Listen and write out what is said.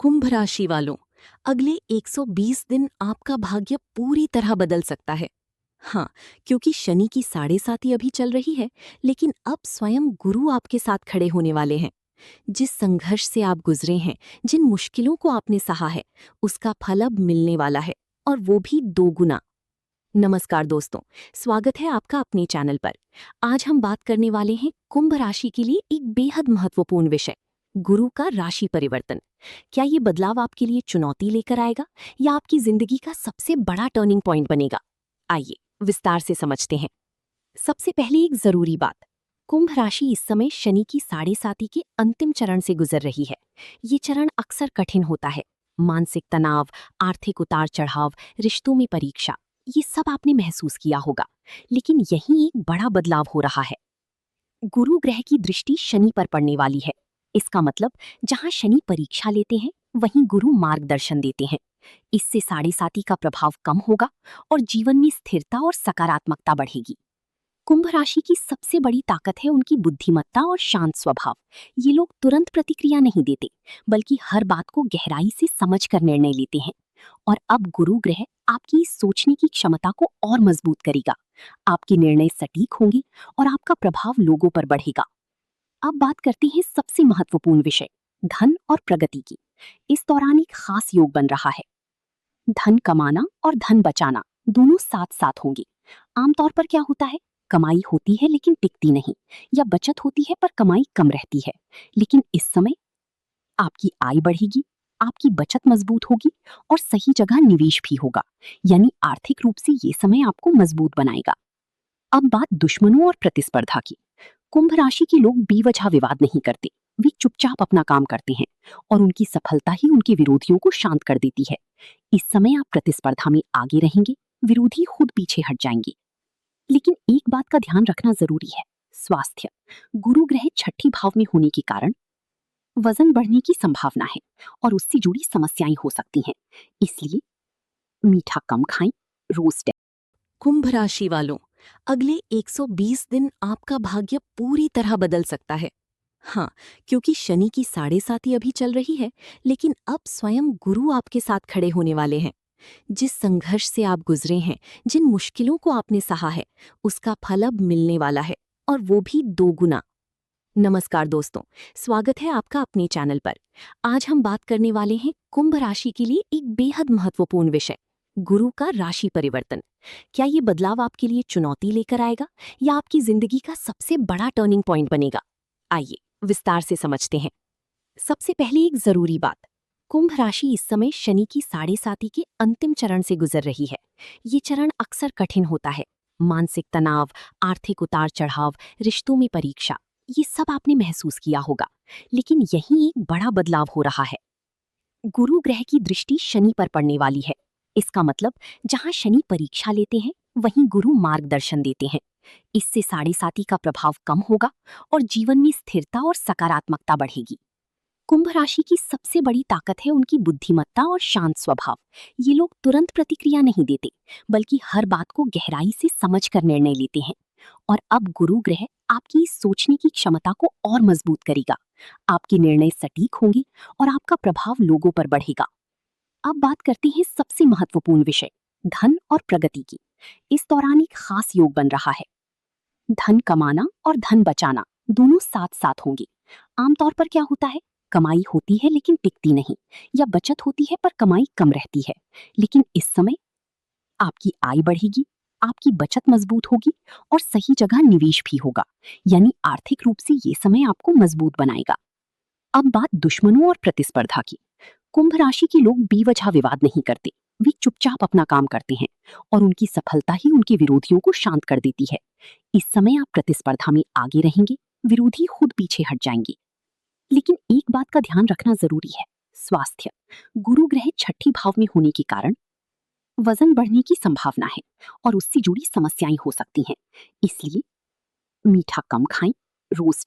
कुंभ राशि वालों, अगले 120 दिन आपका भाग्य पूरी तरह बदल सकता है। हाँ, क्योंकि शनि की साढ़े साती अभी चल रही है, लेकिन अब स्वयं गुरु आपके साथ खड़े होने वाले हैं। जिस संघर्ष से आप गुजरे हैं, जिन मुश्किलों को आपने सहा है, उसका फल अब मिलने वाला है, और वो भी 2 गुना। नमस्कार दोस्तों, स्वागत है आपका अपने चैनल पर। आज हम बात करने वाले हैं कुंभ राशि के लिए एक बेहद महत्वपूर्ण विषय, गुरु का राशि परिवर्तन। क्या ये बदलाव आपके लिए चुनौती लेकर आएगा या आपकी जिंदगी का सबसे बड़ा टर्निंग पॉइंट बनेगा? आइए विस्तार से समझते हैं। सबसे पहले एक जरूरी बात, कुंभ राशि इस समय शनि की साढ़े साती के अंतिम चरण से गुजर रही है। ये चरण अक्सर कठिन होता है। मानसिक तनाव, आर्थिक उतार चढ़ाव, रिश्तों में परीक्षा, ये सब आपने महसूस किया होगा। लेकिन यहीं एक बड़ा बदलाव हो रहा है। गुरु ग्रह की दृष्टि शनि पर पड़ने वाली है। इसका मतलब जहां शनि परीक्षा लेते हैं, वहीं गुरु मार्गदर्शन देते हैं। इससे साढ़े साती का प्रभाव कम होगा और जीवन में स्थिरता और सकारात्मकता बढ़ेगी। कुंभ राशि की सबसे बड़ी ताकत है उनकी बुद्धिमत्ता और शांत स्वभाव। ये लोग तुरंत प्रतिक्रिया नहीं देते, बल्कि हर बात को गहराई से समझकर निर्णय लेते हैं। और अब गुरु ग्रह आपकी इस सोचने की क्षमता को और मजबूत करेगा। आपके निर्णय सटीक होंगे और आपका प्रभाव लोगों पर बढ़ेगा। अब बात करते हैं सबसे महत्वपूर्ण विषय, धन और प्रगति की। इस दौरान एक खास योग बन रहा है। धन कमाना और धन बचाना दोनों साथ साथ होंगे। आमतौर पर क्या होता है, कमाई होती है लेकिन टिकती नहीं, या बचत होती है पर कमाई कम रहती है। लेकिन इस समय आपकी आय बढ़ेगी, आपकी बचत मजबूत होगी और सही जगह निवेश भी होगा। यानी आर्थिक रूप से ये समय आपको मजबूत बनाएगा। अब बात दुश्मनों और प्रतिस्पर्धा की। कुंभ राशि के लोग बेवजह विवाद नहीं करते। वे चुपचाप अपना काम करते हैं और उनकी सफलता ही उनके विरोधियों को शांत कर देती है। इस समय आप प्रतिस्पर्धा में आगे रहेंगे, विरोधी खुद पीछे हट जाएंगे। लेकिन एक बात का ध्यान रखना जरूरी है, स्वास्थ्य। गुरु ग्रह छठी भाव में होने के कारण वजन बढ़ने की संभावना है और उससे जुड़ी समस्याएं हो सकती हैं। इसलिए मीठा कम खाएं, रोज कुंभ राशि वालों, अगले 120 दिन आपका भाग्य पूरी तरह बदल सकता है। हाँ, क्योंकि शनि की साढ़े साती अभी चल रही है, लेकिन अब स्वयं गुरु आपके साथ खड़े होने वाले हैं। जिस संघर्ष से आप गुजरे हैं, जिन मुश्किलों को आपने सहा है, उसका फल अब मिलने वाला है, और वो भी 2 गुना। नमस्कार दोस्तों, स्वागत है आपका अपने चैनल पर। आज हम बात करने वाले हैं कुंभ राशि के लिए एक बेहद महत्वपूर्ण विषय, गुरु का राशि परिवर्तन। क्या ये बदलाव आपके लिए चुनौती लेकर आएगा या आपकी जिंदगी का सबसे बड़ा टर्निंग पॉइंट बनेगा? आइए विस्तार से समझते हैं। सबसे पहले एक जरूरी बात, कुंभ राशि इस समय शनि की साढ़े साती के अंतिम चरण से गुजर रही है। ये चरण अक्सर कठिन होता है। मानसिक तनाव, आर्थिक उतार चढ़ाव, रिश्तों में परीक्षा, ये सब आपने महसूस किया होगा। लेकिन यहीं एक बड़ा बदलाव हो रहा है। गुरु ग्रह की दृष्टि शनि पर पड़ने वाली है। इसका मतलब जहां शनि परीक्षा लेते हैं, वहीं गुरु मार्गदर्शन देते हैं। इससे साढ़े साती का प्रभाव कम होगा और जीवन में स्थिरता और सकारात्मकता बढ़ेगी। कुंभ राशि की सबसे बड़ी ताकत है उनकी बुद्धिमत्ता और शांत स्वभाव। ये लोग तुरंत प्रतिक्रिया नहीं देते, बल्कि हर बात को गहराई से समझकर निर्णय लेते हैं। और अब गुरु ग्रह आपकी इस सोचने की क्षमता को और मजबूत करेगा। आपके निर्णय सटीक होंगे और आपका प्रभाव लोगों पर बढ़ेगा। अब बात करते हैं सबसे महत्वपूर्ण विषय, धन और प्रगति की। इस दौरान एक खास योग बन रहा है। धन कमाना और धन बचाना दोनों साथ साथ होंगे। आमतौर पर क्या होता है, कमाई होती है लेकिन टिकती नहीं, या बचत होती है पर कमाई कम रहती है। लेकिन इस समय आपकी आय बढ़ेगी, आपकी बचत मजबूत होगी और सही जगह निवेश भी होगा। यानी आर्थिक रूप से ये समय आपको मजबूत बनाएगा। अब बात दुश्मनों और प्रतिस्पर्धा की। कुंभ राशि के लोग बेवजह विवाद नहीं करते। वे चुपचाप अपना काम करते हैं और उनकी सफलता ही उनके विरोधियों को शांत कर देती है। इस समय आप प्रतिस्पर्धा में आगे रहेंगे, विरोधी खुद पीछे हट जाएंगे। लेकिन एक बात का ध्यान रखना जरूरी है, स्वास्थ्य। गुरु ग्रह छठी भाव में होने के कारण वजन बढ़ने की संभावना है और उससे जुड़ी समस्याएं हो सकती हैं। इसलिए मीठा कम खाएं, रोज